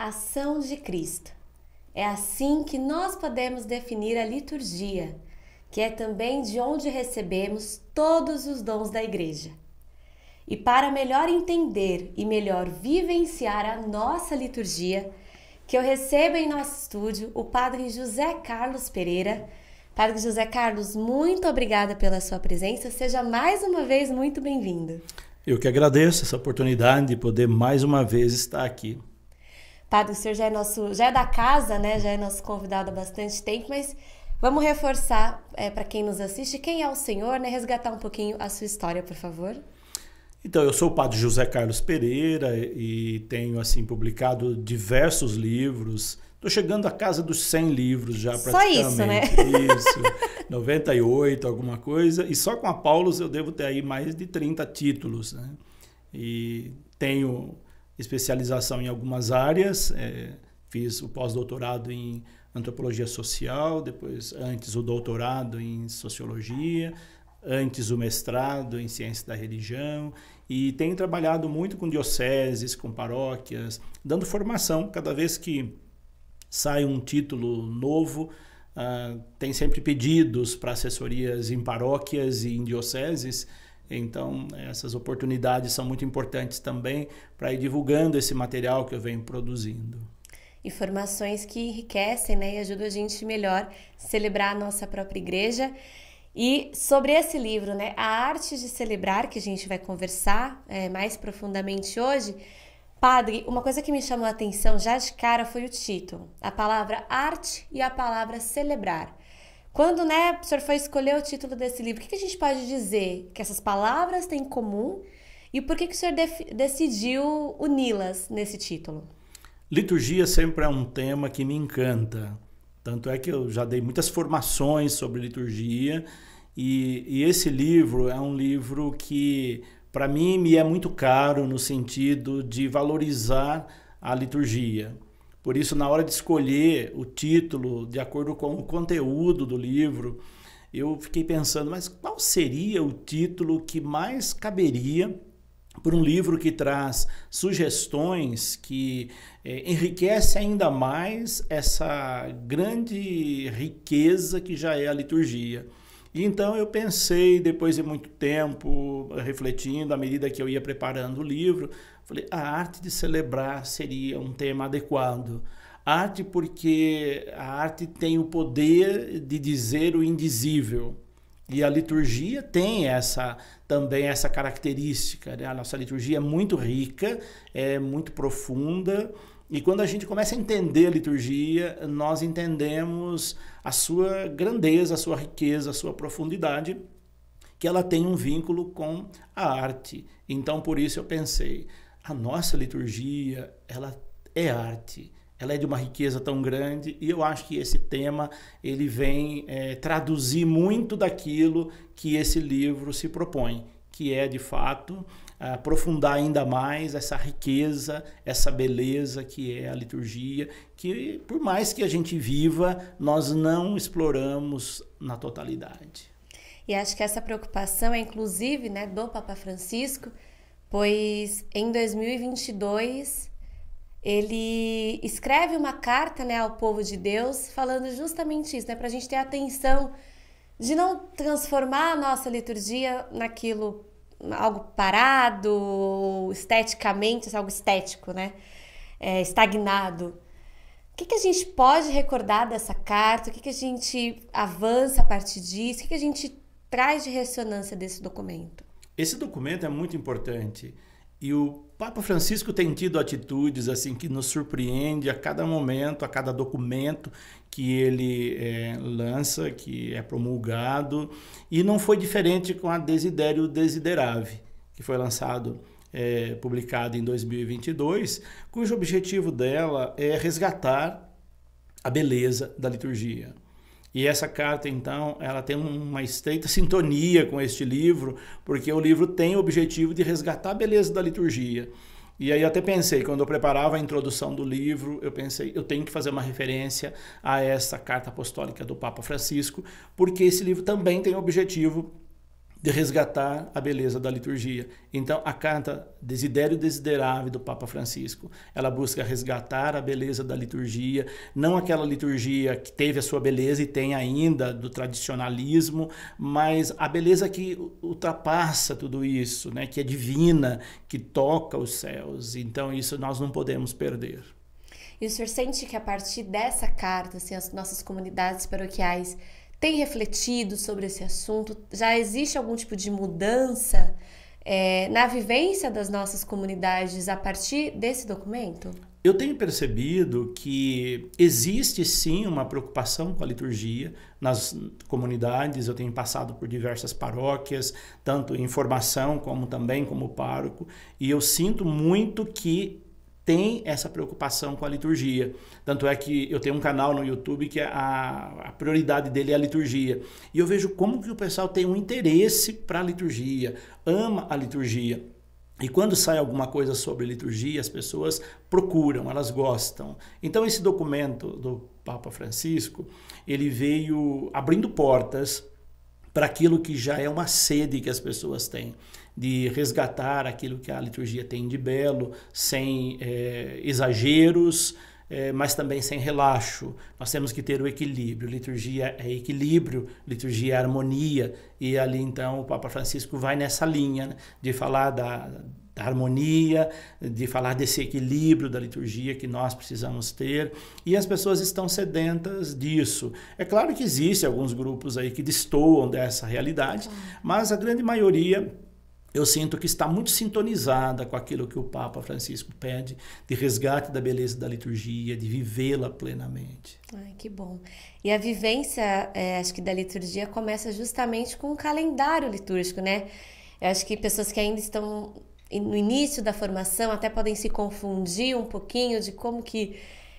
ação de Cristo. É assim que nós podemos definir a liturgia, que é também de onde recebemos todos os dons da Igreja. E para melhor entender e melhor vivenciar a nossa liturgia, que eu recebo em nosso estúdio o Padre José Carlos Pereira. Padre José Carlos, muito obrigada pela sua presença. Seja mais uma vez muito bem-vindo. Eu que agradeço essa oportunidade de poder mais uma vez estar aqui. Padre, o senhor já é da casa, né? Já é nosso convidado há bastante tempo, mas vamos reforçar para quem nos assiste quem é o senhor, né? Resgatar um pouquinho a sua história, por favor. Então, eu sou o Padre José Carlos Pereira e tenho assim publicado diversos livros. Estou chegando à casa dos 100 livros já praticamente. Só isso, né? Isso, 98, alguma coisa. E só com a Paulus eu devo ter aí mais de 30 títulos, né? E tenho especialização em algumas áreas. Fiz o pós-doutorado em antropologia social, depois antes o doutorado em sociologia, antes o mestrado em ciência da religião, e tenho trabalhado muito com dioceses, com paróquias, dando formação. Cada vez que sai um título novo, tem sempre pedidos para assessorias em paróquias e em dioceses. Então, essas oportunidades são muito importantes também para ir divulgando esse material que eu venho produzindo. Informações que enriquecem, né, e ajudam a gente melhor celebrar a nossa própria igreja. E sobre esse livro, né, A Arte de Celebrar, que a gente vai conversar mais profundamente hoje, Padre, uma coisa que me chamou a atenção já de cara foi o título, a palavra arte e a palavra celebrar. Quando, né, o senhor foi escolher o título desse livro, o que a gente pode dizer que essas palavras têm em comum e por que o senhor decidiu uni-las nesse título? Liturgia sempre é um tema que me encanta. Tanto é que eu já dei muitas formações sobre liturgia e esse livro é um livro que, para mim, me é muito caro no sentido de valorizar a liturgia. Por isso, na hora de escolher o título, de acordo com o conteúdo do livro, eu fiquei pensando, mas qual seria o título que mais caberia por um livro que traz sugestões que enriquece ainda mais essa grande riqueza que já é a liturgia. E então eu pensei, depois de muito tempo, refletindo, à medida que eu ia preparando o livro, falei, a arte de celebrar seria um tema adequado. Arte porque a arte tem o poder de dizer o indizível. E a liturgia tem também essa característica, né? A nossa liturgia é muito rica, é muito profunda, e quando a gente começa a entender a liturgia, nós entendemos a sua grandeza, a sua riqueza, a sua profundidade, que ela tem um vínculo com a arte. Então, por isso eu pensei, a nossa liturgia, ela é arte. Ela é de uma riqueza tão grande e eu acho que esse tema ele vem traduzir muito daquilo que esse livro se propõe, que é, de fato, aprofundar ainda mais essa riqueza, essa beleza que é a liturgia, que por mais que a gente viva, nós não exploramos na totalidade. E acho que essa preocupação é inclusive, né, do Papa Francisco, pois em 2022... ele escreve uma carta, né, ao povo de Deus falando justamente isso, né, para a gente ter atenção de não transformar a nossa liturgia naquilo, algo parado, esteticamente, algo estético, né, estagnado. O que a gente pode recordar dessa carta? O que a gente avança a partir disso? O que a gente traz de ressonância desse documento? Esse documento é muito importante. E o Papa Francisco tem tido atitudes assim que nos surpreende a cada momento, a cada documento que ele lança, que é promulgado. E não foi diferente com a Desiderio Desideravi, que foi publicado em 2022, cujo objetivo dela é resgatar a beleza da liturgia. E essa carta, então, ela tem uma estreita sintonia com este livro, porque o livro tem o objetivo de resgatar a beleza da liturgia. E aí eu até pensei, quando eu preparava a introdução do livro, eu pensei, eu tenho que fazer uma referência a essa carta apostólica do Papa Francisco, porque esse livro também tem o objetivo de resgatar a beleza da liturgia. Então, a carta Desiderio Desiderave do Papa Francisco, ela busca resgatar a beleza da liturgia, não aquela liturgia que teve a sua beleza e tem ainda do tradicionalismo, mas a beleza que ultrapassa tudo isso, né? Que é divina, que toca os céus. Então, isso nós não podemos perder. E o senhor sente que a partir dessa carta, assim, as nossas comunidades paroquiais têm refletido sobre esse assunto? Já existe algum tipo de mudança na vivência das nossas comunidades a partir desse documento? Eu tenho percebido que existe sim uma preocupação com a liturgia nas comunidades. Eu tenho passado por diversas paróquias, tanto em formação como também como pároco, e eu sinto muito que tem essa preocupação com a liturgia. Tanto é que eu tenho um canal no YouTube que a prioridade dele é a liturgia. E eu vejo como que o pessoal tem um interesse para a liturgia, ama a liturgia. E quando sai alguma coisa sobre liturgia, as pessoas procuram, elas gostam. Então esse documento do Papa Francisco, ele veio abrindo portas para aquilo que já é uma sede que as pessoas têm, de resgatar aquilo que a liturgia tem de belo, sem exageros, mas também sem relaxo. Nós temos que ter o equilíbrio. Liturgia é equilíbrio, liturgia é harmonia, e ali então o Papa Francisco vai nessa linha, né, de falar da harmonia, de falar desse equilíbrio da liturgia que nós precisamos ter, e as pessoas estão sedentas disso. É claro que existem alguns grupos aí que destoam dessa realidade, mas a grande maioria eu sinto que está muito sintonizada com aquilo que o Papa Francisco pede, de resgate da beleza da liturgia, de vivê-la plenamente. Ai, que bom. E a vivência, acho que da liturgia começa justamente com o calendário litúrgico, né? Eu acho que pessoas que ainda estão no início da formação até podem se confundir um pouquinho de como que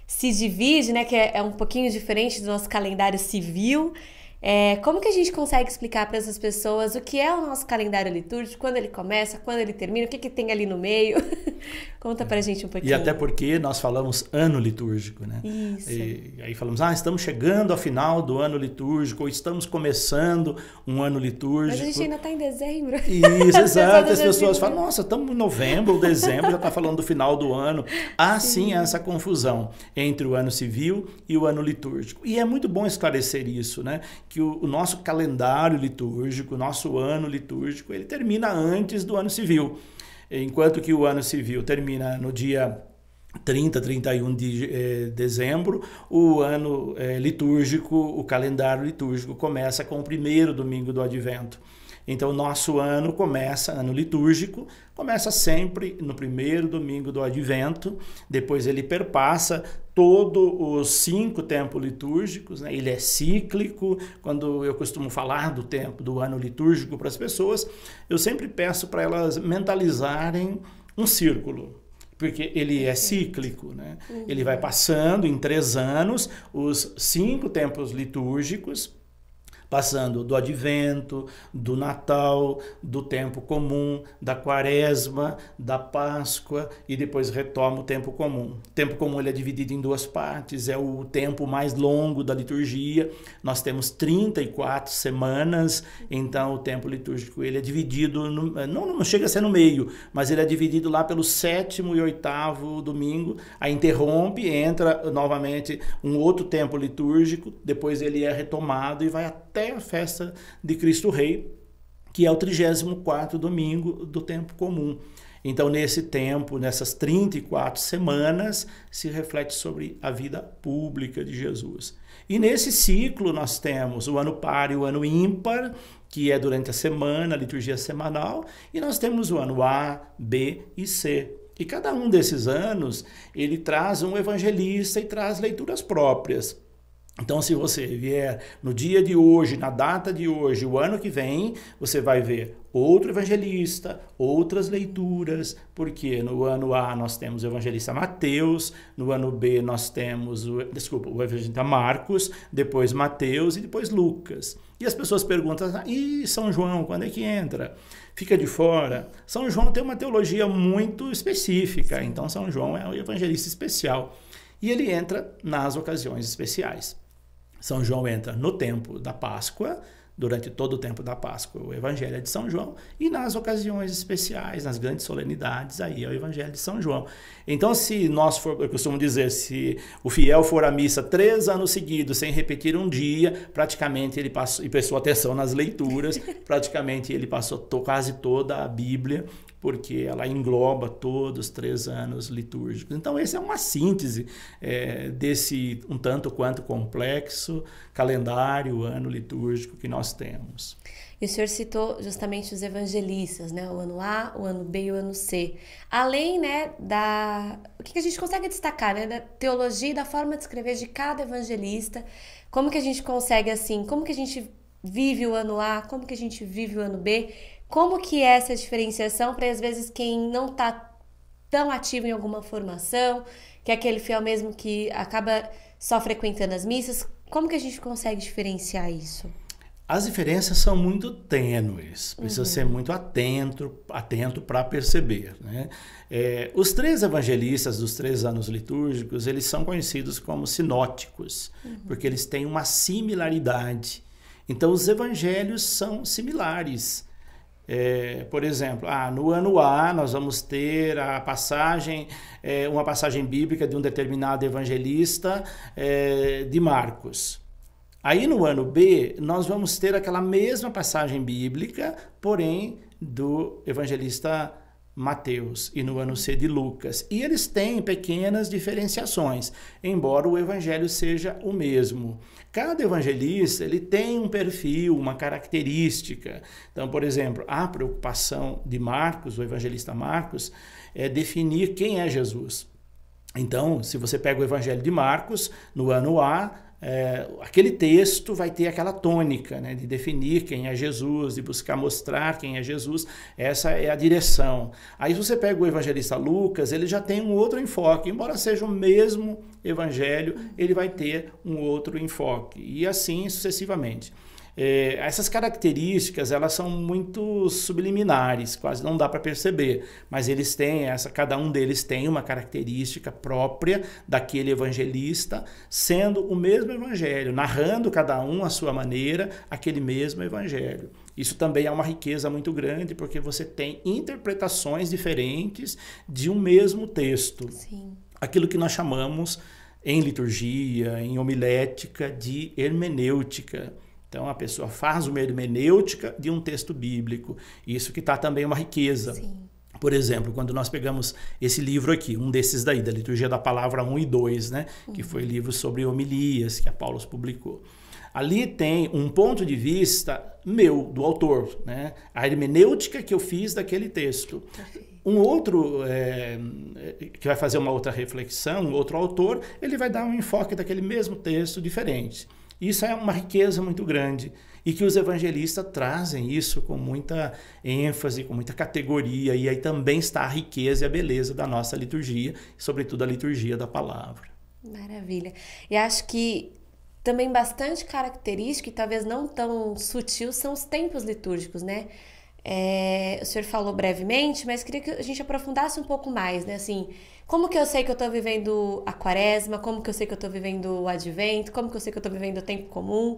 se divide, né? Que é um pouquinho diferente do nosso calendário civil. Como que a gente consegue explicar para essas pessoas o que é o nosso calendário litúrgico, quando ele começa, quando ele termina, o que tem ali no meio? Conta pra gente um pouquinho. E até porque nós falamos ano litúrgico, né? Isso. E aí falamos, estamos chegando ao final do ano litúrgico, ou estamos começando um ano litúrgico. Mas a gente ainda está em dezembro. Isso, exato. As pessoas falam, nossa, estamos em novembro, dezembro, já está falando do final do ano. Há sim essa confusão entre o ano civil e o ano litúrgico. E é muito bom esclarecer isso, né? Que o nosso calendário litúrgico, o nosso ano litúrgico, ele termina antes do ano civil. Enquanto que o ano civil termina no dia 30, 31 de dezembro, o ano litúrgico, o calendário litúrgico começa com o primeiro domingo do Advento. Então, o nosso ano litúrgico, começa sempre no primeiro domingo do Advento, depois ele perpassa todos os 5 tempos litúrgicos, né? Ele é cíclico. Quando eu costumo falar do tempo do ano litúrgico para as pessoas, eu sempre peço para elas mentalizarem um círculo, porque ele é cíclico, né? Ele vai passando em 3 anos os 5 tempos litúrgicos, passando do Advento, do Natal, do tempo comum, da Quaresma, da Páscoa, e depois retoma o tempo comum. O tempo comum ele é dividido em 2 partes, é o tempo mais longo da liturgia. Nós temos 34 semanas, então o tempo litúrgico ele é dividido, não chega a ser no meio, mas ele é dividido lá pelo 7º e 8º domingo, aí interrompe, entra novamente um outro tempo litúrgico, depois ele é retomado e vai até a festa de Cristo Rei, que é o 34º domingo do tempo comum. Então, nesse tempo, nessas 34 semanas, se reflete sobre a vida pública de Jesus. E nesse ciclo nós temos o ano par e o ano ímpar, que é durante a semana, a liturgia semanal, e nós temos o ano A, B e C. E cada um desses anos, ele traz um evangelista e traz leituras próprias. Então, se você vier no dia de hoje, na data de hoje, o ano que vem, você vai ver outro evangelista, outras leituras, porque no ano A nós temos o evangelista Mateus, no ano B nós temos o evangelista Marcos, depois Mateus e depois Lucas. E as pessoas perguntam, e São João, quando é que entra? Fica de fora? São João tem uma teologia muito específica, então São João é o evangelista especial. E ele entra nas ocasiões especiais. São João entra no tempo da Páscoa, durante todo o tempo da Páscoa, o Evangelho é de São João, e nas ocasiões especiais, nas grandes solenidades, aí é o Evangelho de São João. Então, se nós for, eu costumo dizer, se o fiel for à missa 3 anos seguidos, sem repetir um dia, praticamente ele passou, e prestou atenção nas leituras, praticamente ele passou quase toda a Bíblia, porque ela engloba todos os 3 anos litúrgicos. Então, essa é uma síntese desse um tanto quanto complexo calendário, ano litúrgico que nós temos. E o senhor citou justamente os evangelistas, né? O ano A, o ano B e o ano C. Além, né, o que a gente consegue destacar, né, da teologia e da forma de escrever de cada evangelista, como que a gente consegue, assim, como que a gente vive o ano A, como que a gente vive o ano B, como que é essa diferenciação para, às vezes, quem não está tão ativo em alguma formação, que é aquele fiel mesmo que acaba só frequentando as missas, como que a gente consegue diferenciar isso? As diferenças são muito tênues, precisa ser muito atento para perceber, né? Os 3 evangelistas dos 3 anos litúrgicos, eles são conhecidos como sinóticos, porque eles têm uma similaridade. Então, os evangelhos são similares. Por exemplo, no ano A nós vamos ter a passagem, uma passagem bíblica de um determinado evangelista de Marcos. Aí no ano B nós vamos ter aquela mesma passagem bíblica, porém do evangelista Mateus, e no ano C de Lucas. E eles têm pequenas diferenciações, embora o evangelho seja o mesmo. Cada evangelista ele tem um perfil, uma característica. Então, por exemplo, a preocupação de Marcos, o evangelista Marcos, é definir quem é Jesus. Então, se você pega o evangelho de Marcos, no ano A, aquele texto vai ter aquela tônica, né, de definir quem é Jesus, de buscar mostrar quem é Jesus. Essa é a direção. Aí se você pega o evangelista Lucas, ele já tem um outro enfoque. Embora seja o mesmo evangelho, ele vai ter um outro enfoque. E assim sucessivamente. Essas características, elas são muito subliminares, quase não dá para perceber, mas eles têm cada um deles tem uma característica própria daquele evangelista, sendo o mesmo evangelho, narrando cada um à sua maneira aquele mesmo evangelho. Isso também é uma riqueza muito grande, porque você tem interpretações diferentes de um mesmo texto. Sim. Aquilo que nós chamamos em liturgia, em homilética, de hermenêutica. Então, a pessoa faz uma hermenêutica de um texto bíblico. Isso que está também uma riqueza. Sim. Por exemplo, quando nós pegamos esse livro aqui, um desses daí, da Liturgia da Palavra 1 e 2, né? Que foi livro sobre homilias que a Paulus publicou. Ali tem um ponto de vista meu, do autor, né? A hermenêutica que eu fiz daquele texto. Um outro, que vai fazer uma outra reflexão, um outro autor, ele vai dar um enfoque daquele mesmo texto diferente. Isso é uma riqueza muito grande e que os evangelistas trazem isso com muita ênfase, com muita categoria, e aí também está a riqueza e a beleza da nossa liturgia, sobretudo a liturgia da palavra. Maravilha. E acho que também bastante característica e talvez não tão sutil são os tempos litúrgicos, né? O senhor falou brevemente, mas queria que a gente aprofundasse um pouco mais, né? Assim, como que eu sei que eu estou vivendo a quaresma? Como que eu sei que eu estou vivendo o advento? Como que eu sei que eu estou vivendo o tempo comum?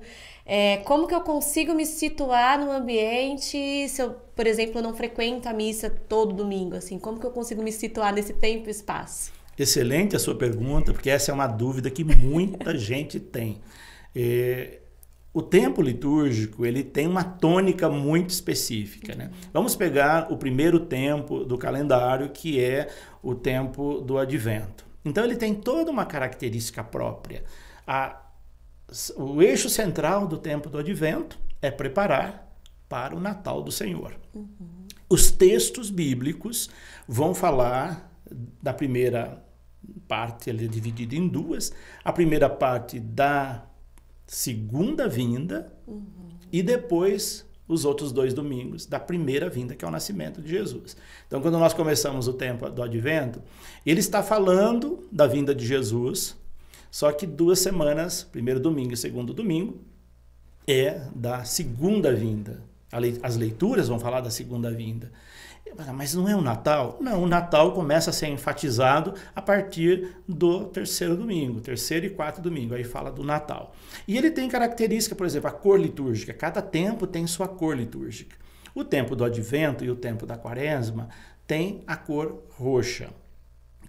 Como que eu consigo me situar no ambiente se eu, por exemplo, não frequento a missa todo domingo? Assim, como que eu consigo me situar nesse tempo e espaço? Excelente a sua pergunta, porque essa é uma dúvida que muita gente tem. O tempo litúrgico, ele tem uma tônica muito específica, né? Vamos pegar o primeiro tempo do calendário, que é o tempo do advento. Então, ele tem toda uma característica própria. O eixo central do tempo do advento é preparar para o Natal do Senhor. Os textos bíblicos vão falar da primeira parte, ele é dividido em duas. A primeira parte da segunda vinda e depois os outros 2 domingos da primeira vinda, que é o nascimento de Jesus. Então, quando nós começamos o tempo do advento, ele está falando da vinda de Jesus, só que 2 semanas, primeiro domingo e segundo domingo, é da segunda vinda. As leituras vão falar da segunda vinda. Mas não é o Natal? Não, o Natal começa a ser enfatizado a partir do terceiro domingo, terceiro e quarto domingo, aí fala do Natal. E ele tem característica, por exemplo, a cor litúrgica, cada tempo tem sua cor litúrgica. O tempo do Advento e o tempo da Quaresma tem a cor roxa,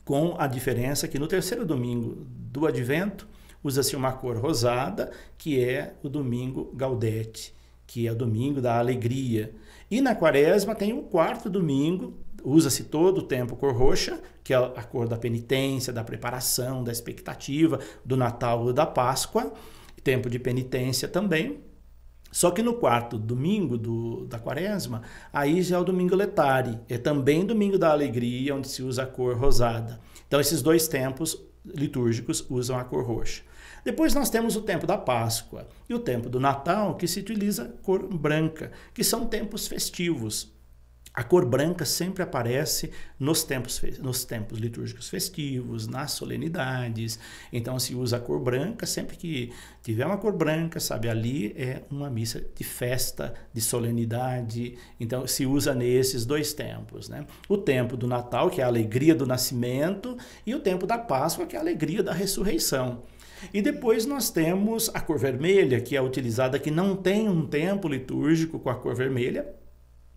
com a diferença que no terceiro domingo do Advento usa-se uma cor rosada, que é o domingo Gaudete, que é o domingo da alegria. E na Quaresma tem o quarto domingo, usa-se todo o tempo cor roxa, que é a cor da penitência, da preparação, da expectativa, do Natal e da Páscoa, tempo de penitência também. Só que no quarto domingo da Quaresma, aí já é o domingo Letare, é também domingo da alegria, onde se usa a cor rosada. Então esses dois tempos litúrgicos usam a cor roxa. Depois nós temos o tempo da Páscoa e o tempo do Natal, que se utiliza cor branca, que são tempos festivos. A cor branca sempre aparece nos tempos litúrgicos festivos, nas solenidades. Então se usa a cor branca, sempre que tiver uma cor branca, sabe, ali é uma missa de festa, de solenidade. Então se usa nesses dois tempos, né? O tempo do Natal, que é a alegria do nascimento, e o tempo da Páscoa, que é a alegria da ressurreição. E depois nós temos a cor vermelha, que é utilizada, que não tem um tempo litúrgico com a cor vermelha,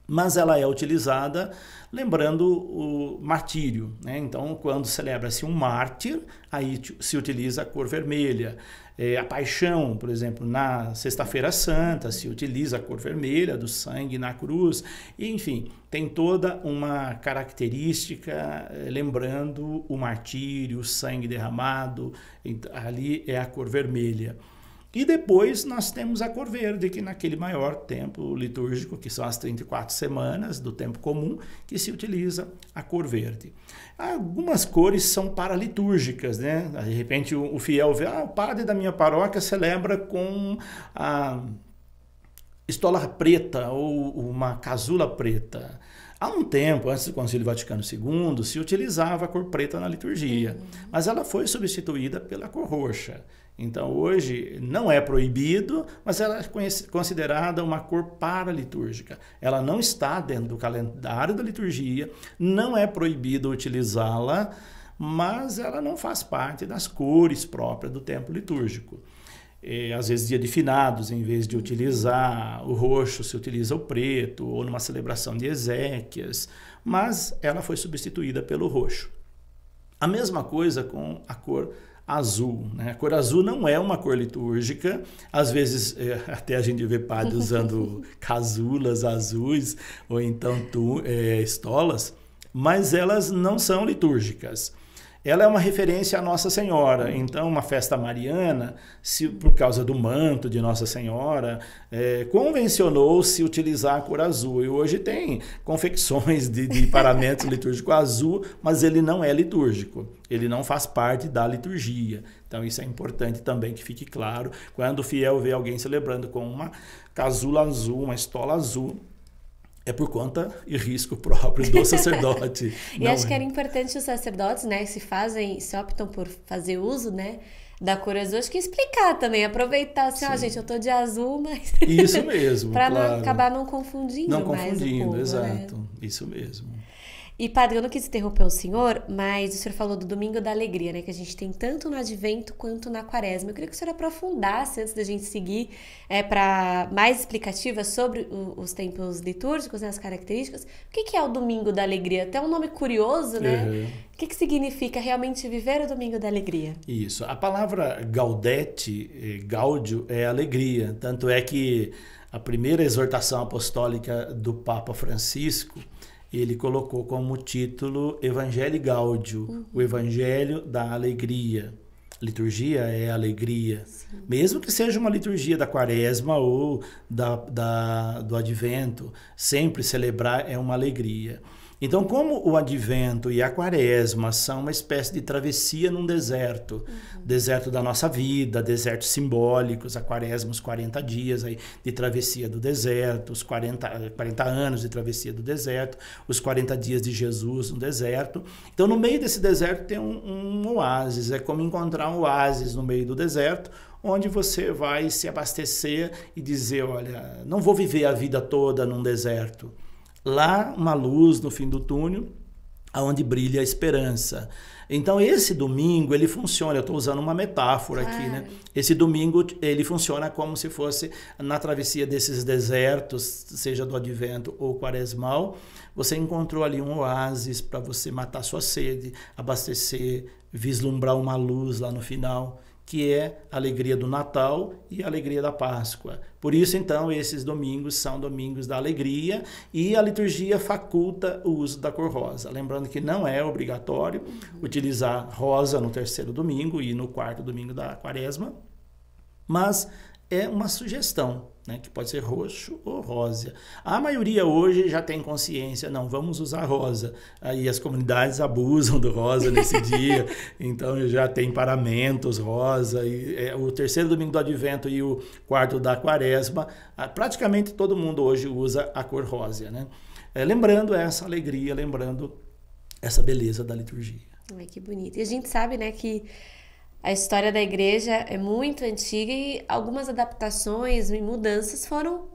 mas ela é utilizada lembrando o martírio, né? Então, quando celebra-se um mártir, aí se utiliza a cor vermelha. A paixão, por exemplo, na Sexta-feira Santa, se utiliza a cor vermelha do sangue na cruz. E, enfim, tem toda uma característica lembrando o martírio, o sangue derramado. Ali é a cor vermelha. E depois nós temos a cor verde, que naquele maior tempo litúrgico, que são as 34 semanas do tempo comum, que se utiliza a cor verde. Algumas cores são paralitúrgicas, né? De repente o fiel vê, o padre da minha paróquia celebra com a estola preta ou uma casula preta. Há um tempo, antes do Concílio Vaticano II, se utilizava a cor preta na liturgia, mas ela foi substituída pela cor roxa. Então, hoje, não é proibido, mas ela é considerada uma cor paralitúrgica. Ela não está dentro do calendário da liturgia, não é proibido utilizá-la, mas ela não faz parte das cores próprias do tempo litúrgico. Às vezes, dia de finados, em vez de utilizar o roxo, se utiliza o preto, ou numa celebração de exéquias, mas ela foi substituída pelo roxo. A mesma coisa com a cor azul, né? A cor azul não é uma cor litúrgica, às vezes até a gente vê padre usando casulas azuis, ou então estolas, mas elas não são litúrgicas. Ela é uma referência à Nossa Senhora. Então, uma festa mariana, por causa do manto de Nossa Senhora, convencionou-se utilizar a cor azul. E hoje tem confecções de paramento litúrgico azul, mas ele não é litúrgico. Ele não faz parte da liturgia. Então, isso é importante também que fique claro. Quando o fiel vê alguém celebrando com uma casula azul, uma estola azul, é por conta e risco próprio do sacerdote. E acho que era importante os sacerdotes, né, se optam por fazer uso, né, da cor azul, acho que explicar também, aproveitar assim, gente, eu tô de azul, mas... Isso mesmo, para claro. acabar não confundindo mais o povo, exato, né? Isso mesmo. E, padre, eu não quis interromper o senhor, mas o senhor falou do Domingo da Alegria, né? Que a gente tem tanto no Advento quanto na Quaresma. Eu queria que o senhor aprofundasse, antes da gente seguir, para mais explicativas sobre os tempos litúrgicos, né, as características. O que é o Domingo da Alegria? Até um nome curioso, né? Uhum. O que significa realmente viver o Domingo da Alegria? Isso. A palavra gaudete, gáudio, é alegria. Tanto é que a primeira exortação apostólica do Papa Francisco, ele colocou como título Evangelii Gaudium, o Evangelho da Alegria. Liturgia é alegria. Sim. Mesmo que seja uma liturgia da Quaresma ou do Advento, sempre celebrar é uma alegria. Então, como o Advento e a Quaresma são uma espécie de travessia num deserto, deserto da nossa vida, desertos simbólicos, a Quaresma, os 40 dias aí de travessia do deserto, os 40 anos de travessia do deserto, os 40 dias de Jesus no deserto. Então, no meio desse deserto tem um oásis, é como encontrar um oásis no meio do deserto, onde você vai se abastecer e dizer, olha, não vou viver a vida toda num deserto. lá uma luz no fim do túnel, aonde brilha a esperança. Então esse domingo ele funciona, eu estou usando uma metáfora aqui, né? Esse domingo ele funciona como se fosse na travessia desses desertos, seja do Advento ou Quaresmal, você encontrou ali um oásis para você matar sua sede, abastecer, vislumbrar uma luz lá no final, que é a alegria do Natal e a alegria da Páscoa. Por isso, então, esses domingos são domingos da alegria e a liturgia faculta o uso da cor rosa. Lembrando que não é obrigatório utilizar rosa no terceiro domingo e no quarto domingo da Quaresma, mas é uma sugestão, né, que pode ser roxo ou rosa. A maioria hoje já tem consciência, não, vamos usar rosa. Aí as comunidades abusam do rosa nesse dia, então já tem paramentos rosa. E, o terceiro domingo do Advento e o quarto da Quaresma, praticamente todo mundo hoje usa a cor rosa, né? Lembrando essa alegria, lembrando essa beleza da liturgia. Ai, que bonito. E a gente sabe, né, que a história da igreja é muito antiga e algumas adaptações e mudanças foram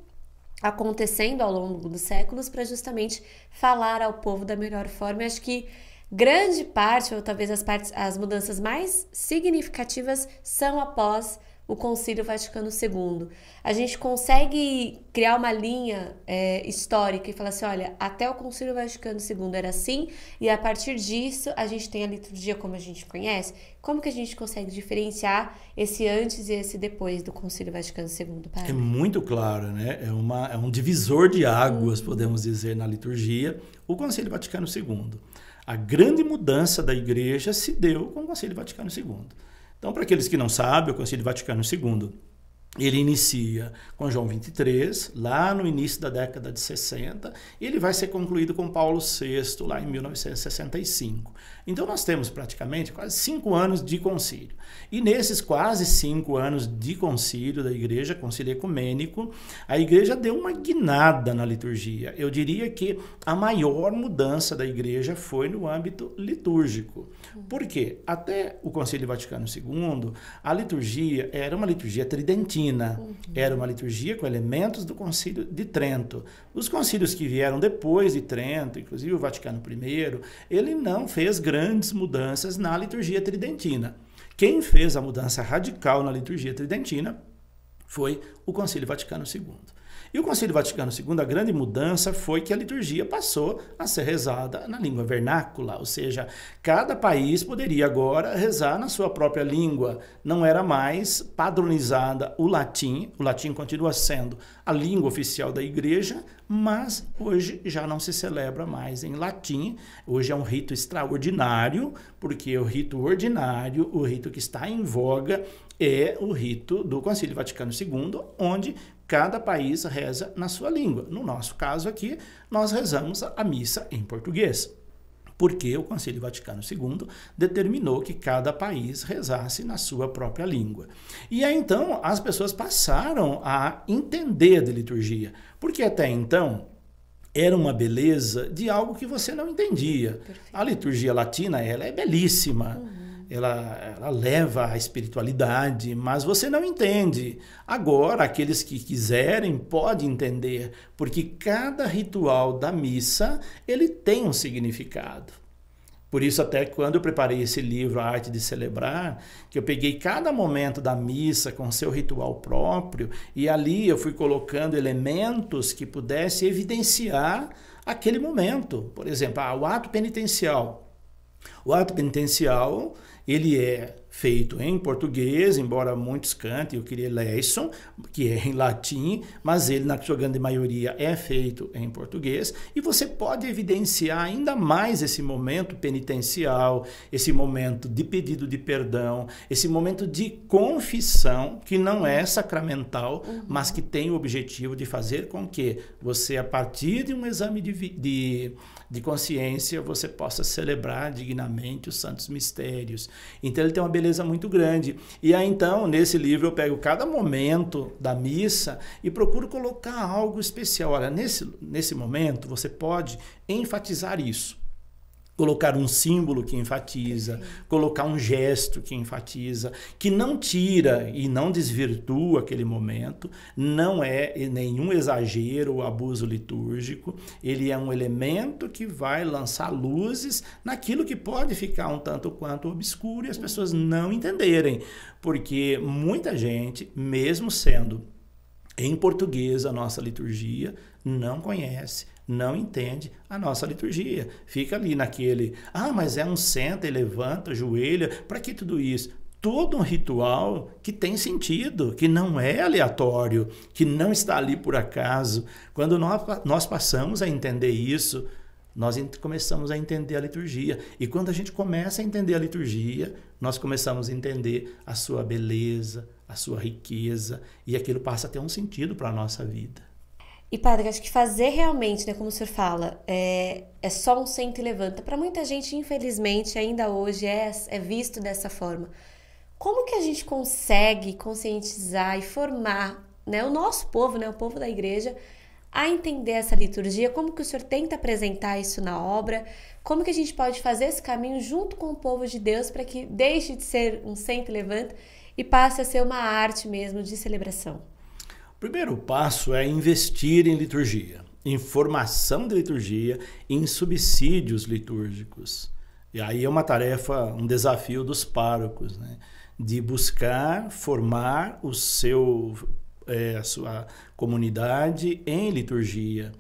acontecendo ao longo dos séculos para justamente falar ao povo da melhor forma. Eu acho que grande parte, ou talvez as mudanças mais significativas, são após o Concílio Vaticano II. A gente consegue criar uma linha histórica e falar assim, olha, até o Concílio Vaticano II era assim, e a partir disso a gente tem a liturgia como a gente conhece. Como que a gente consegue diferenciar esse antes e esse depois do Concílio Vaticano II, padre? É muito claro, né? É um divisor de águas, podemos dizer, na liturgia, o Concílio Vaticano II. A grande mudança da igreja se deu com o Concílio Vaticano II. Então, para aqueles que não sabem, o Concílio Vaticano II, ele inicia com João XXIII, lá no início da década de 60, e ele vai ser concluído com Paulo VI, lá em 1965. Então, nós temos praticamente quase 5 anos de concílio. E nesses quase 5 anos de concílio da igreja, concílio ecumênico, a igreja deu uma guinada na liturgia. Eu diria que a maior mudança da igreja foi no âmbito litúrgico. Por quê? Até o Concílio Vaticano II, a liturgia era uma liturgia tridentina. Era uma liturgia com elementos do Concílio de Trento. Os concílios que vieram depois de Trento, inclusive o Vaticano I, ele não fez grandes mudanças na liturgia tridentina. Quem fez a mudança radical na liturgia tridentina foi o Concílio Vaticano II. E o Concílio Vaticano II, a grande mudança foi que a liturgia passou a ser rezada na língua vernácula, ou seja, cada país poderia agora rezar na sua própria língua. Não era mais padronizada o latim continua sendo a língua oficial da igreja, mas hoje já não se celebra mais em latim, hoje é um rito extraordinário, porque o rito ordinário, o rito que está em voga, é o rito do Concílio Vaticano II, onde cada país reza na sua língua. No nosso caso aqui, nós rezamos a missa em português, porque o Concílio Vaticano II determinou que cada país rezasse na sua própria língua. E aí, então, as pessoas passaram a entender de liturgia, porque até então era uma beleza de algo que você não entendia. Perfeito. A liturgia latina, ela é belíssima. Ela leva a espiritualidade, mas você não entende. Agora, aqueles que quiserem podem entender, porque cada ritual da missa, ele tem um significado. Por isso, até quando eu preparei esse livro, A Arte de Celebrar, que eu peguei cada momento da missa com seu ritual próprio, e ali eu fui colocando elementos que pudessem evidenciar aquele momento. Por exemplo, o ato penitencial. O ato penitencial, ele é feito em português, embora muitos cantem o Kyrie eleison, que é em latim, mas ele, na sua grande maioria, é feito em português, e você pode evidenciar ainda mais esse momento penitencial, esse momento de pedido de perdão, esse momento de confissão, que não é sacramental, mas que tem o objetivo de fazer com que você, a partir de um exame de consciência, você possa celebrar dignamente os santos mistérios. Então ele tem uma beleza muito grande. E aí então, nesse livro eu pego cada momento da missa e procuro colocar algo especial. Olha, nesse momento você pode enfatizar isso. colocar um símbolo que enfatiza, colocar um gesto que enfatiza, que não tira e não desvirtua aquele momento, não é nenhum exagero ou abuso litúrgico, ele é um elemento que vai lançar luzes naquilo que pode ficar um tanto quanto obscuro e as pessoas não entenderem, porque muita gente, mesmo sendo em português a nossa liturgia, não conhece, não entende a nossa liturgia. Fica ali naquele, mas é um senta e levanta, ajoelha, para que tudo isso? Todo um ritual que tem sentido, que não é aleatório, que não está ali por acaso. Quando nós passamos a entender isso, nós começamos a entender a liturgia. E quando a gente começa a entender a liturgia, nós começamos a entender a sua beleza, a sua riqueza, e aquilo passa a ter um sentido para a nossa vida. E, padre, acho que fazer realmente, né, como o senhor fala, é só um senta e levanta. Para muita gente, infelizmente, ainda hoje é visto dessa forma. Como que a gente consegue conscientizar e formar, né, o nosso povo, né, o povo da igreja, a entender essa liturgia? Como que o senhor tenta apresentar isso na obra? Como que a gente pode fazer esse caminho junto com o povo de Deus para que deixe de ser um senta e levanta e passe a ser uma arte mesmo de celebração? O primeiro passo é investir em liturgia, em formação de liturgia, em subsídios litúrgicos. E aí é uma tarefa, um desafio dos párocos, né? De buscar formar a sua comunidade em liturgia.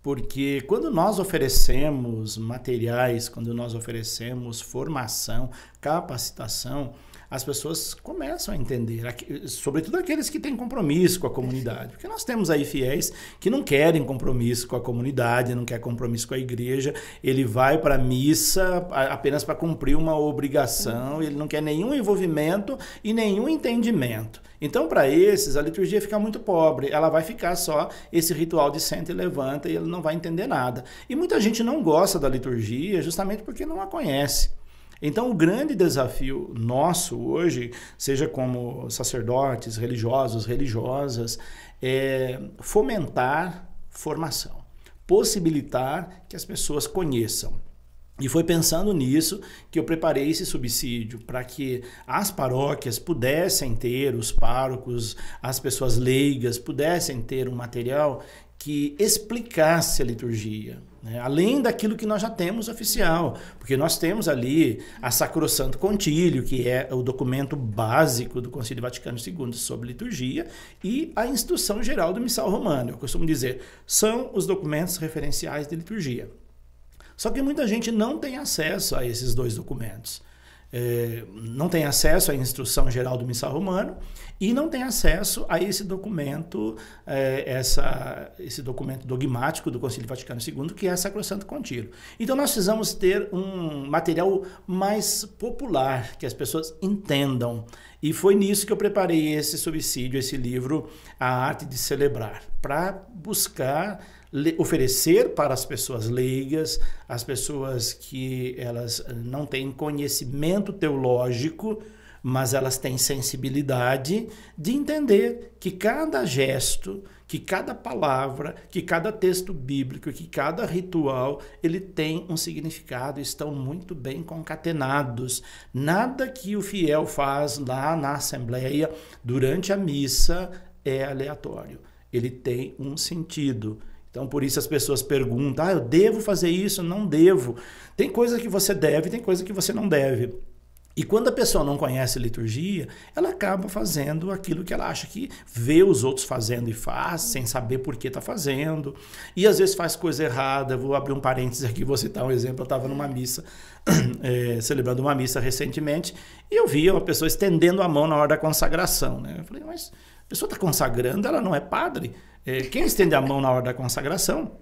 Porque quando nós oferecemos materiais, quando nós oferecemos formação, capacitação, as pessoas começam a entender, sobretudo aqueles que têm compromisso com a comunidade. Porque nós temos aí fiéis que não querem compromisso com a comunidade, não quer compromisso com a igreja, ele vai para a missa apenas para cumprir uma obrigação, ele não quer nenhum envolvimento e nenhum entendimento. Então, para esses, a liturgia fica muito pobre, ela vai ficar só esse ritual de senta e levanta e ele não vai entender nada. E muita gente não gosta da liturgia justamente porque não a conhece. Então, o grande desafio nosso hoje, seja como sacerdotes, religiosos, religiosas, é fomentar formação, possibilitar que as pessoas conheçam. E foi pensando nisso que eu preparei esse subsídio para que as paróquias pudessem ter, os párocos, as pessoas leigas pudessem ter um material que explicasse a liturgia, né? Além daquilo que nós já temos oficial, porque nós temos ali a Sacrosanto Concílio, que é o documento básico do Concílio Vaticano II sobre liturgia, e a Instrução Geral do Missal Romano. Eu costumo dizer, são os documentos referenciais de liturgia. Só que muita gente não tem acesso a esses dois documentos. Não tem acesso à Instrução Geral do Missal Romano e não tem acesso a esse documento, esse documento dogmático do Concílio Vaticano II, que é a Sacrosanto Concílio. Então nós precisamos ter um material mais popular, que as pessoas entendam. E foi nisso que eu preparei esse subsídio, esse livro, A Arte de Celebrar, para buscar oferecer para as pessoas leigas, as pessoas que elas não têm conhecimento teológico, mas elas têm sensibilidade de entender que cada gesto, que cada palavra, que cada texto bíblico, que cada ritual, ele tem um significado, estão muito bem concatenados. Nada que o fiel faz lá na Assembleia, durante a missa, é aleatório. Ele tem um sentido. Então, por isso as pessoas perguntam, eu devo fazer isso? Não devo. Tem coisa que você deve, tem coisa que você não deve. E quando a pessoa não conhece liturgia, ela acaba fazendo aquilo que ela acha que vê os outros fazendo e faz, sem saber por que está fazendo. E às vezes faz coisa errada. Vou abrir um parênteses aqui, vou citar um exemplo. Eu estava numa missa, celebrando uma missa recentemente, e eu vi uma pessoa estendendo a mão na hora da consagração, né? Eu falei, mas a pessoa está consagrando, ela não é padre? Quem estende a mão na hora da consagração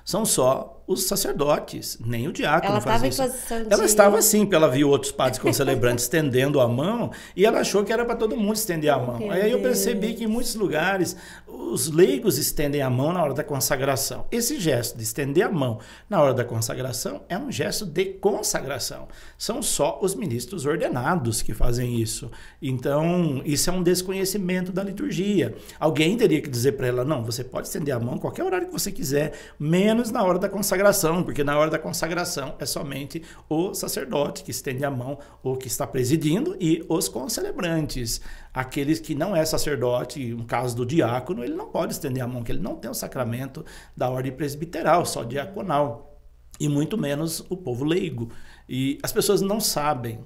são só os sacerdotes, nem o diácono faz isso. Ela estava assim, porque ela viu outros padres concelebrantes estendendo a mão e ela achou que era para todo mundo estender a mão. Aí eu percebi que em muitos lugares os leigos estendem a mão na hora da consagração. Esse gesto de estender a mão na hora da consagração é um gesto de consagração. São só os ministros ordenados que fazem isso. Então, isso é um desconhecimento da liturgia. Alguém teria que dizer para ela, não, você pode estender a mão em qualquer horário que você quiser, menos na hora da consagração, porque na hora da consagração é somente o sacerdote que estende a mão, ou que está presidindo, e os concelebrantes. Aqueles que não é sacerdote, no caso do diácono, ele não pode estender a mão, porque ele não tem o sacramento da ordem presbiteral, só diaconal, e muito menos o povo leigo. E as pessoas não sabem.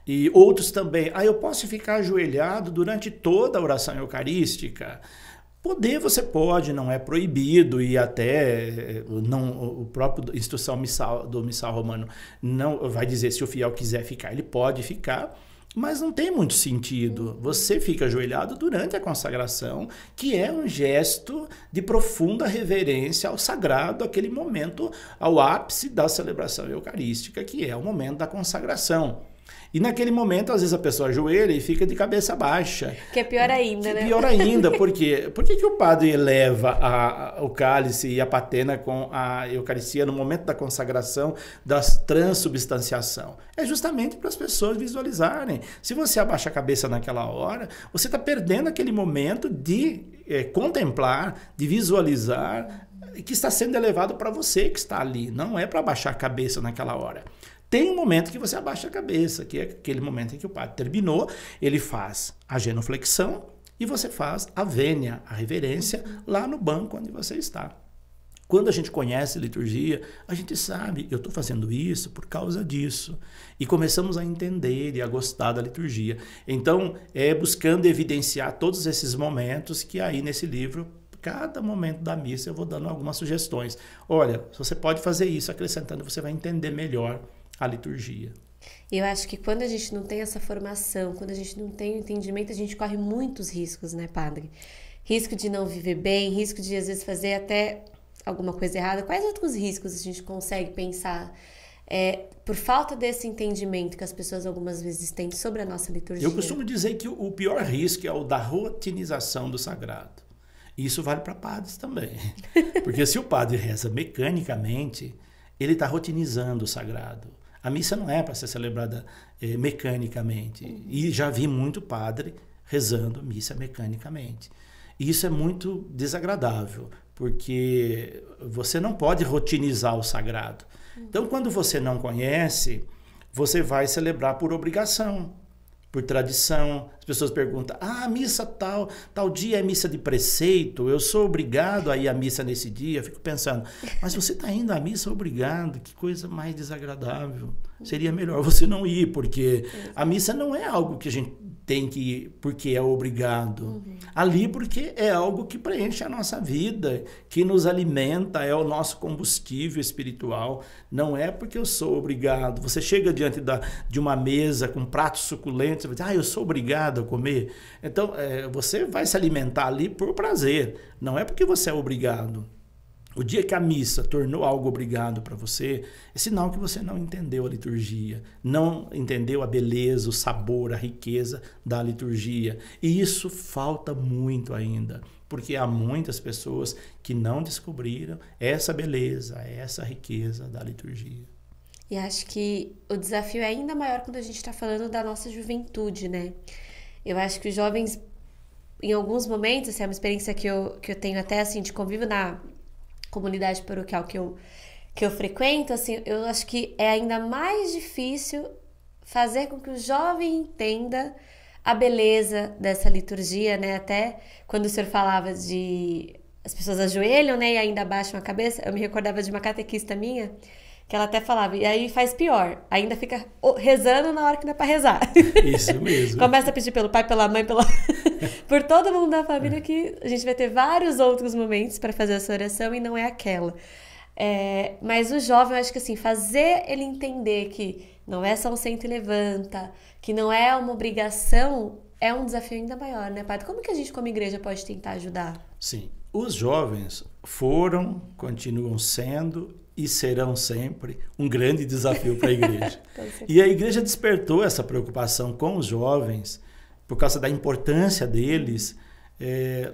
E outros também, eu posso ficar ajoelhado durante toda a oração eucarística? Poder você pode, não é proibido, e até não, o próprio instrução do missal romano não vai dizer se o fiel quiser ficar, ele pode ficar, mas não tem muito sentido. Você fica ajoelhado durante a consagração, que é um gesto de profunda reverência ao sagrado, aquele momento, ao ápice da celebração eucarística, que é o momento da consagração. E naquele momento, às vezes, a pessoa ajoelha e fica de cabeça baixa. Que é pior ainda, né? Pior ainda, por quê? Por que o padre eleva o cálice e a patena com a Eucaristia no momento da consagração, da transubstanciação? É justamente para as pessoas visualizarem. Se você abaixa a cabeça naquela hora, você está perdendo aquele momento de contemplar, de visualizar, que está sendo elevado para você que está ali. Não é para abaixar a cabeça naquela hora. Tem um momento que você abaixa a cabeça, que é aquele momento em que o padre terminou, ele faz a genuflexão e você faz a vênia, a reverência, lá no banco onde você está. Quando a gente conhece liturgia, a gente sabe, eu estou fazendo isso por causa disso. E começamos a entender e a gostar da liturgia. Então, buscando evidenciar todos esses momentos que aí nesse livro, cada momento da missa, eu vou dando algumas sugestões. Olha, você pode fazer isso, acrescentando, você vai entender melhor a liturgia. Eu acho que quando a gente não tem essa formação, quando a gente não tem o entendimento, a gente corre muitos riscos, né, padre? Risco de não viver bem, risco de às vezes fazer até alguma coisa errada. Quais outros riscos a gente consegue pensar por falta desse entendimento que as pessoas algumas vezes têm sobre a nossa liturgia? Eu costumo dizer que o pior risco é o da rotinização do sagrado. E isso vale para padres também. Porque se o padre reza mecanicamente, ele está rotinizando o sagrado. A missa não é para ser celebrada mecanicamente. E já vi muito padre rezando missa mecanicamente. E isso é muito desagradável, porque você não pode rotinizar o sagrado. Então, quando você não conhece, você vai celebrar por obrigação, por tradição. As pessoas perguntam, a missa tal dia é missa de preceito, eu sou obrigado a ir à missa nesse dia. Eu fico pensando, mas você está indo à missa obrigado, que coisa mais desagradável. Seria melhor você não ir, porque a missa não é algo que a gente tem que ir porque é obrigado. Ali porque é algo que preenche a nossa vida, que nos alimenta, é o nosso combustível espiritual. Não é porque eu sou obrigado. Você chega diante de uma mesa com pratos suculentos, você diz, eu sou obrigado a comer. Então, você vai se alimentar ali por prazer, não é porque você é obrigado. O dia que a missa tornou algo obrigado para você, é sinal que você não entendeu a liturgia, não entendeu a beleza, o sabor, a riqueza da liturgia. E isso falta muito ainda, porque há muitas pessoas que não descobriram essa beleza, essa riqueza da liturgia. E acho que o desafio é ainda maior quando a gente está falando da nossa juventude, né? Eu acho que os jovens, em alguns momentos, essa é uma experiência que eu tenho até assim de convívio na comunidade paroquial que eu frequento, assim, eu acho que é ainda mais difícil fazer com que o jovem entenda a beleza dessa liturgia, né? Até quando o senhor falava de as pessoas ajoelham, né, e ainda abaixam a cabeça, eu me recordava de uma catequista minha, que ela até falava, e aí faz pior, ainda fica rezando na hora que não é pra rezar. Isso mesmo. Começa a pedir pelo pai, pela mãe, por todo mundo da família, que a gente vai ter vários outros momentos para fazer essa oração e não é aquela. Mas o jovem, eu acho que assim, fazer ele entender que não é só um senta e levanta, que não é uma obrigação, é um desafio ainda maior, né, padre? Como que a gente, como igreja, pode tentar ajudar? Sim. Os jovens foram, continuam sendo e serão sempre um grande desafio para a igreja. E a igreja despertou essa preocupação com os jovens por causa da importância deles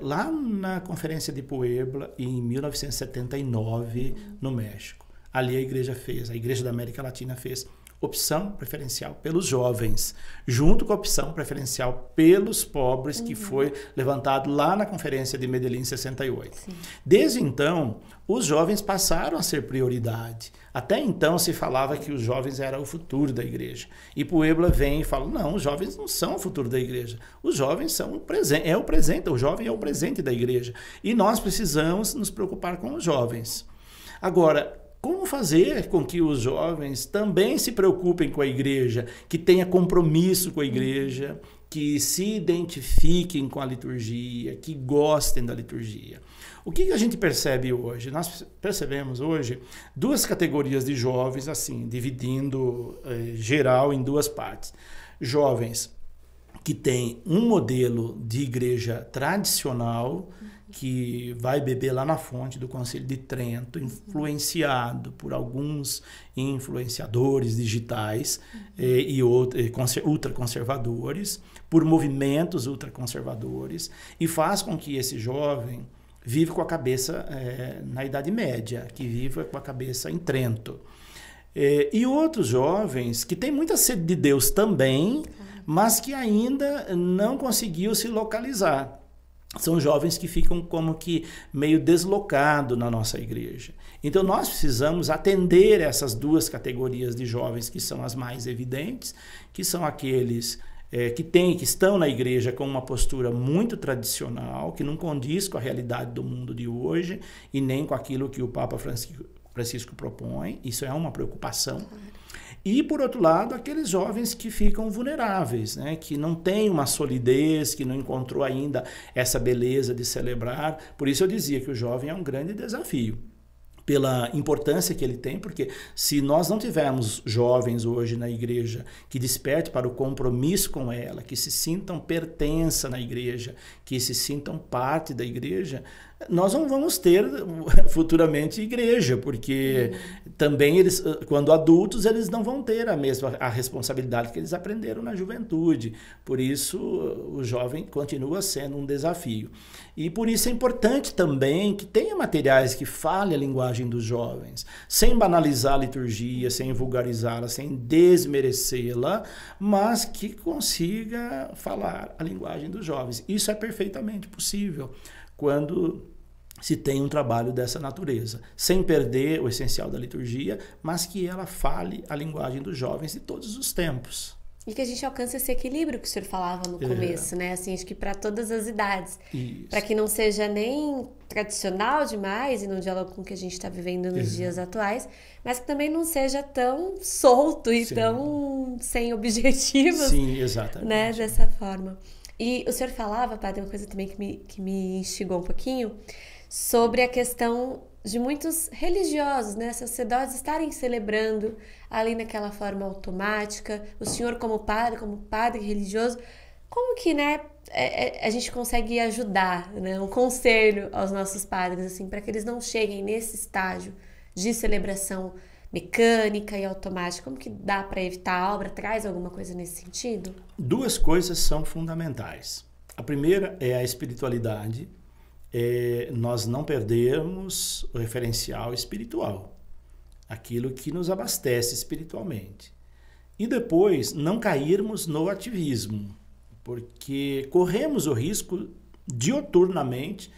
lá na Conferência de Puebla em 1979 no México. Ali a igreja da América Latina fez opção preferencial pelos jovens, junto com a opção preferencial pelos pobres, que foi levantado lá na Conferência de Medellín em 68. Sim. Desde então, os jovens passaram a ser prioridade. Até então se falava que os jovens eram o futuro da igreja. E Puebla vem e fala, não, os jovens não são o futuro da igreja. Os jovens são o presente, o jovem é o presente da igreja. E nós precisamos nos preocupar com os jovens. Agora, como fazer com que os jovens também se preocupem com a igreja, que tenha compromisso com a igreja, que se identifiquem com a liturgia, que gostem da liturgia? O que a gente percebe hoje? Nós percebemos hoje duas categorias de jovens, assim, dividindo geral em duas partes. Jovens que têm um modelo de igreja tradicional, que vai beber lá na fonte do Concílio de Trento, influenciado por alguns influenciadores digitais e ultraconservadores, por movimentos ultraconservadores, e faz com que esse jovem viva com a cabeça na Idade Média, que viva com a cabeça em Trento. E outros jovens que têm muita sede de Deus também, mas que ainda não conseguiu se localizar. São jovens que ficam como que meio deslocados na nossa igreja. Então nós precisamos atender essas duas categorias de jovens que são as mais evidentes, que são aqueles que estão na igreja com uma postura muito tradicional, que não condiz com a realidade do mundo de hoje e nem com aquilo que o Papa Francisco propõe. Isso é uma preocupação. E, por outro lado, aqueles jovens que ficam vulneráveis, né? Que não têm uma solidez, que não encontrou ainda essa beleza de celebrar. Por isso eu dizia que o jovem é um grande desafio, pela importância que ele tem, porque se nós não tivermos jovens hoje na igreja que despertem para o compromisso com ela, que se sintam pertença na igreja, que se sintam parte da igreja, nós não vamos ter futuramente igreja, porque também eles, quando adultos, eles não vão ter a responsabilidade que eles aprenderam na juventude. Por isso, o jovem continua sendo um desafio. E por isso é importante também que tenha materiais que falem a linguagem dos jovens, sem banalizar a liturgia, sem vulgarizá-la, sem desmerecê-la, mas que consiga falar a linguagem dos jovens. Isso é perfeitamente possível quando se tem um trabalho dessa natureza, sem perder o essencial da liturgia, mas que ela fale a linguagem dos jovens de todos os tempos. E que a gente alcance esse equilíbrio que o senhor falava no começo, né? Assim, acho que para todas as idades. Para que não seja nem tradicional demais e não dialogue com o que a gente está vivendo nos dias atuais, mas que também não seja tão solto e tão sem objetivos. Sim, exatamente. Né? Dessa forma. E o senhor falava, padre, uma coisa também que me instigou um pouquinho, sobre a questão de muitos religiosos, né, sacerdotes estarem celebrando ali naquela forma automática, o senhor como padre religioso, como que, né, a gente consegue ajudar, né, um conselho aos nossos padres, assim, para que eles não cheguem nesse estágio de celebração mecânica e automática? Como que dá para evitar? A obra traz alguma coisa nesse sentido? Duas coisas são fundamentais. A primeira é a espiritualidade. Nós não perdermos o referencial espiritual, aquilo que nos abastece espiritualmente. E depois, não cairmos no ativismo, porque corremos o risco dioturnamente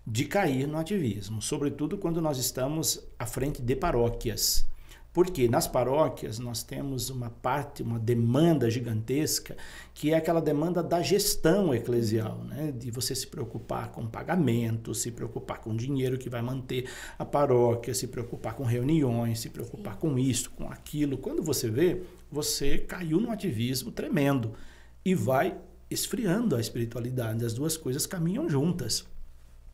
de cair no ativismo, sobretudo quando nós estamos à frente de paróquias. Porque nas paróquias nós temos uma demanda gigantesca, que é aquela demanda da gestão eclesial, né? De você se preocupar com pagamento, se preocupar com dinheiro que vai manter a paróquia, se preocupar com reuniões, se preocupar com isso, com aquilo. Quando você vê, você caiu num ativismo tremendo e vai esfriando a espiritualidade. As duas coisas caminham juntas.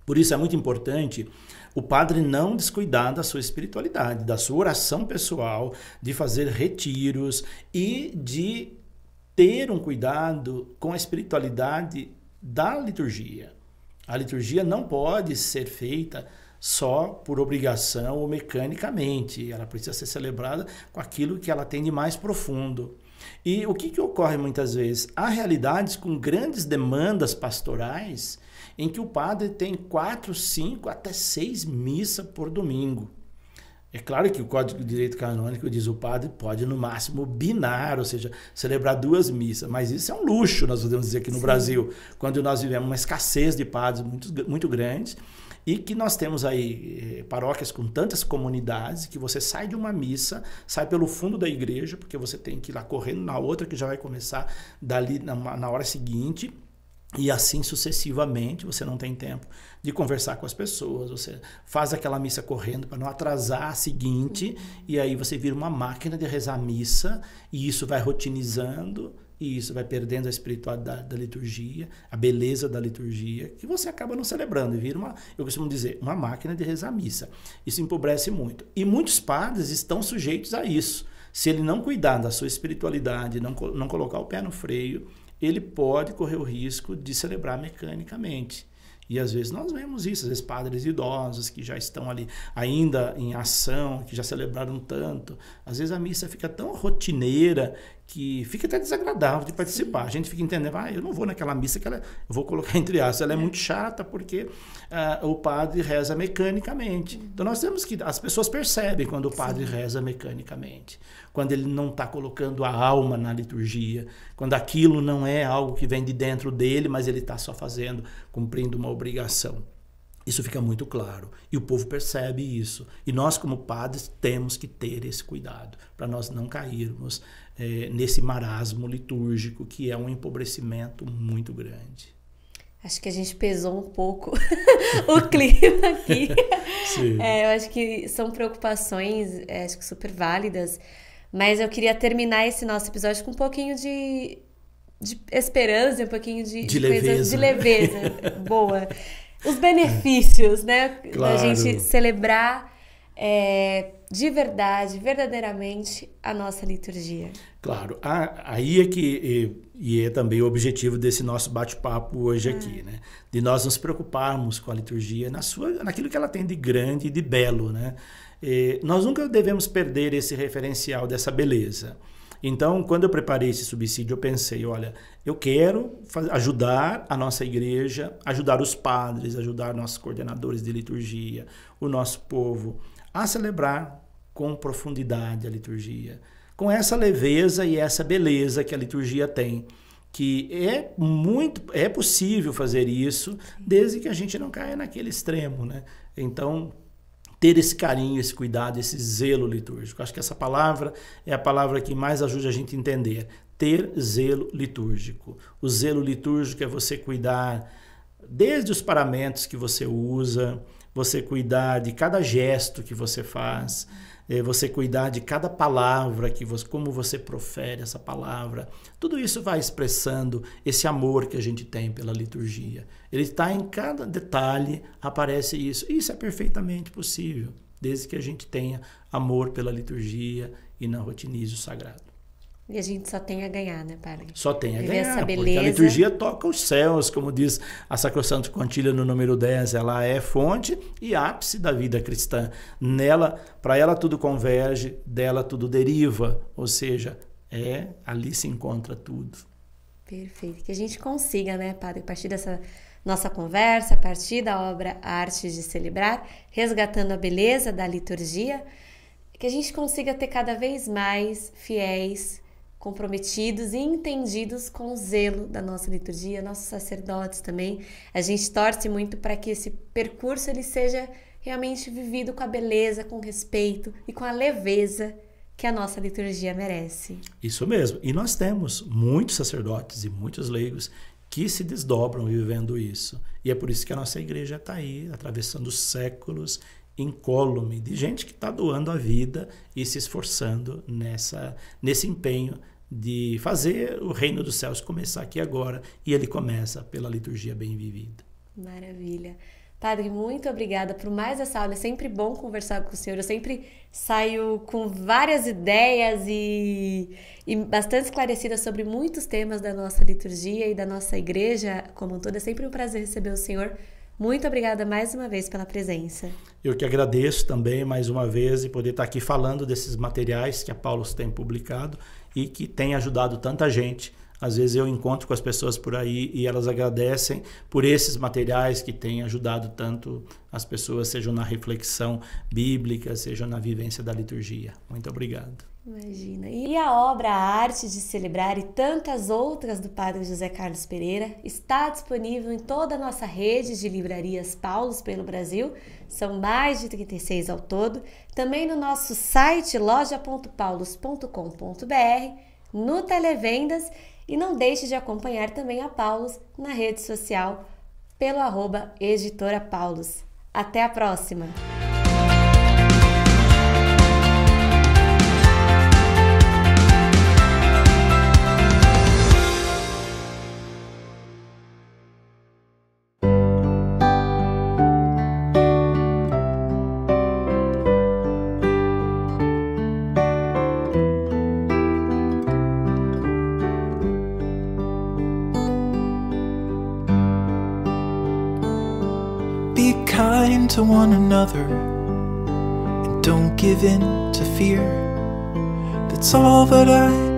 Por isso é muito importante o padre não descuidar da sua espiritualidade, da sua oração pessoal, de fazer retiros e de ter um cuidado com a espiritualidade da liturgia. A liturgia não pode ser feita só por obrigação ou mecanicamente. Ela precisa ser celebrada com aquilo que ela tem de mais profundo. E o que ocorre muitas vezes? Há realidades com grandes demandas pastorais em que o padre tem 4, 5, até 6 missas por domingo. É claro que o Código de Direito Canônico diz o padre pode, no máximo, binar, ou seja, celebrar 2 missas. Mas isso é um luxo, nós podemos dizer aqui no Brasil, quando nós vivemos uma escassez de padres muito grande e que nós temos aí paróquias com tantas comunidades que você sai de uma missa, sai pelo fundo da igreja, porque você tem que ir lá correndo na outra que já vai começar dali na hora seguinte. E assim sucessivamente, você não tem tempo de conversar com as pessoas, você faz aquela missa correndo para não atrasar a seguinte, e aí você vira uma máquina de rezar a missa, e isso vai rotinizando, e isso vai perdendo a espiritualidade da liturgia, a beleza da liturgia, que você acaba não celebrando, e vira eu costumo dizer, uma máquina de rezar a missa. Isso empobrece muito. E muitos padres estão sujeitos a isso. Se ele não cuidar da sua espiritualidade, não colocar o pé no freio, ele pode correr o risco de celebrar mecanicamente. E às vezes nós vemos isso, às vezes padres idosos que já estão ali ainda em ação, que já celebraram tanto. Às vezes a missa fica tão rotineira que fica até desagradável de participar. A gente fica entendendo, eu não vou naquela missa que eu vou colocar entre aspas, ela é muito chata porque o padre reza mecanicamente. Então nós temos que, as pessoas percebem quando o padre reza mecanicamente, quando ele não está colocando a alma na liturgia, quando aquilo não é algo que vem de dentro dele, mas ele está só cumprindo uma obrigação. Isso fica muito claro. E o povo percebe isso. E nós, como padres, temos que ter esse cuidado para nós não cairmos nesse marasmo litúrgico, que é um empobrecimento muito grande. Acho que a gente pesou um pouco o clima aqui. Sim. Eu acho que são preocupações, acho que super válidas, mas eu queria terminar esse nosso episódio com um pouquinho de esperança, um pouquinho de leveza. De leveza. Boa. Os benefícios, né? Claro. Da gente celebrar de verdade, verdadeiramente, a nossa liturgia. Claro. Aí é que é também o objetivo desse nosso bate-papo hoje aqui, né? De nós nos preocuparmos com a liturgia naquilo que ela tem de grande e de belo, né? Nós nunca devemos perder esse referencial dessa beleza. Então, quando eu preparei esse subsídio, eu pensei, olha, eu quero ajudar a nossa igreja, ajudar os padres, ajudar nossos coordenadores de liturgia, o nosso povo, a celebrar com profundidade a liturgia, com essa leveza e essa beleza que a liturgia tem, que é possível fazer isso, desde que a gente não caia naquele extremo, né? Então, ter esse carinho, esse cuidado, esse zelo litúrgico. Acho que essa palavra é a palavra que mais ajuda a gente a entender. Ter zelo litúrgico. O zelo litúrgico é você cuidar desde os paramentos que você usa, você cuidar de cada gesto que você faz, você cuidar de cada palavra, como você profere essa palavra. Tudo isso vai expressando esse amor que a gente tem pela liturgia. Ele está em cada detalhe, aparece isso. Isso é perfeitamente possível, desde que a gente tenha amor pela liturgia e não rotinize o sagrado. E a gente só tem a ganhar, né, padre? Só tem a ganhar, essa beleza. Porque a liturgia toca os céus, como diz a Sacrosanto Contília no número 10, ela é fonte e ápice da vida cristã. Para ela tudo converge, dela tudo deriva, ou seja, ali se encontra tudo. Perfeito. Que a gente consiga, né, padre, a partir dessa nossa conversa, a partir da obra Artes de Celebrar, resgatando a beleza da liturgia, que a gente consiga ter cada vez mais fiéis, comprometidos e entendidos com o zelo da nossa liturgia, nossos sacerdotes também. A gente torce muito para que esse percurso ele seja realmente vivido com a beleza, com respeito e com a leveza que a nossa liturgia merece. Isso mesmo. E nós temos muitos sacerdotes e muitos leigos que se desdobram vivendo isso. E é por isso que a nossa igreja está aí, atravessando os séculos, incólume de gente que está doando a vida e se esforçando nesse empenho de fazer o reino dos céus começar aqui agora, e ele começa pela liturgia bem vivida. Maravilha. Padre, muito obrigada por mais essa aula. É sempre bom conversar com o senhor. Eu sempre saio com várias ideias e bastante esclarecida sobre muitos temas da nossa liturgia e da nossa igreja como um todo. É sempre um prazer receber o senhor. Muito obrigada mais uma vez pela presença. Eu que agradeço também mais uma vez e poder estar aqui falando desses materiais que a Paulus tem publicado e que tem ajudado tanta gente Às vezes eu encontro com as pessoas por aí e elas agradecem por esses materiais que têm ajudado tanto as pessoas, sejam na reflexão bíblica, sejam na vivência da liturgia. Muito obrigado. Imagina. E a obra A Arte de Celebrar e tantas outras do Padre José Carlos Pereira está disponível em toda a nossa rede de livrarias Paulus pelo Brasil. São mais de 36 ao todo. Também no nosso site loja.paulus.com.br, no Televendas, e não deixe de acompanhar também a Paulus na rede social pelo @editora Paulus. Até a próxima! Be kind to one another and don't give in to fear. That's all that I